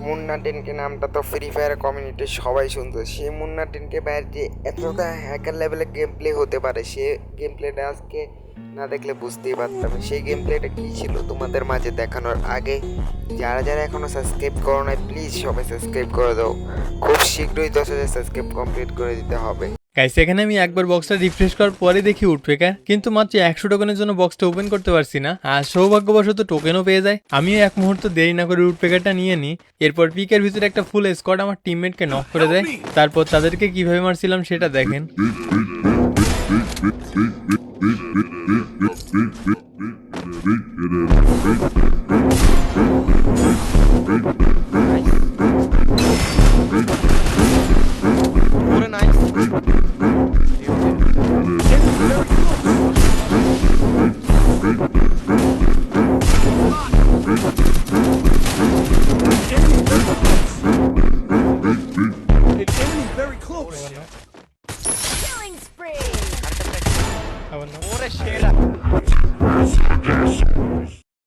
মুন্না টেনকে নামটা তো free fire community সবাই শুনতো। সেই মুন্না টেনকে বাইরে যে এতটা হ্যাকার লেভেলের গেম প্লে হতে পারে, সে গেম প্লেটা আজকে না দেখলে বুঝতেই পারতাম। সেই গেম প্লেটা কী ছিল তোমাদের মাঝে দেখানোর আগে যারা যারা এখনও সাবস্ক্রাইব করো নাই, প্লিজ সবাই সাবস্ক্রাইব করে দাও। খুব শীঘ্রই 10,000 সাবস্ক্রাইব কমপ্লিট করে দিতে হবে। গাইস এখানে আমি একবার বক্সটা রিফ্রেশ করার পরে দেখি উডপেকার, কিন্তু মাত্র 100 টোকেনের জন্য বক্সটা ওপেন করতে পারছি না। আর সৌভাগ্যবশত টোকেনও পেয়ে যায়। আমিও এক মুহূর্ত দেরি না করে উডপেকারটা নিয়ে নিই। এরপর পিকের ভিতরে একটা ফুল স্কোয়াড আমার টিমমেটকে নক করে দেয়। তারপর তাদেরকে কিভাবে মারছিলাম সেটা দেখেন। Killing spree! আবার না। ওরে শেডা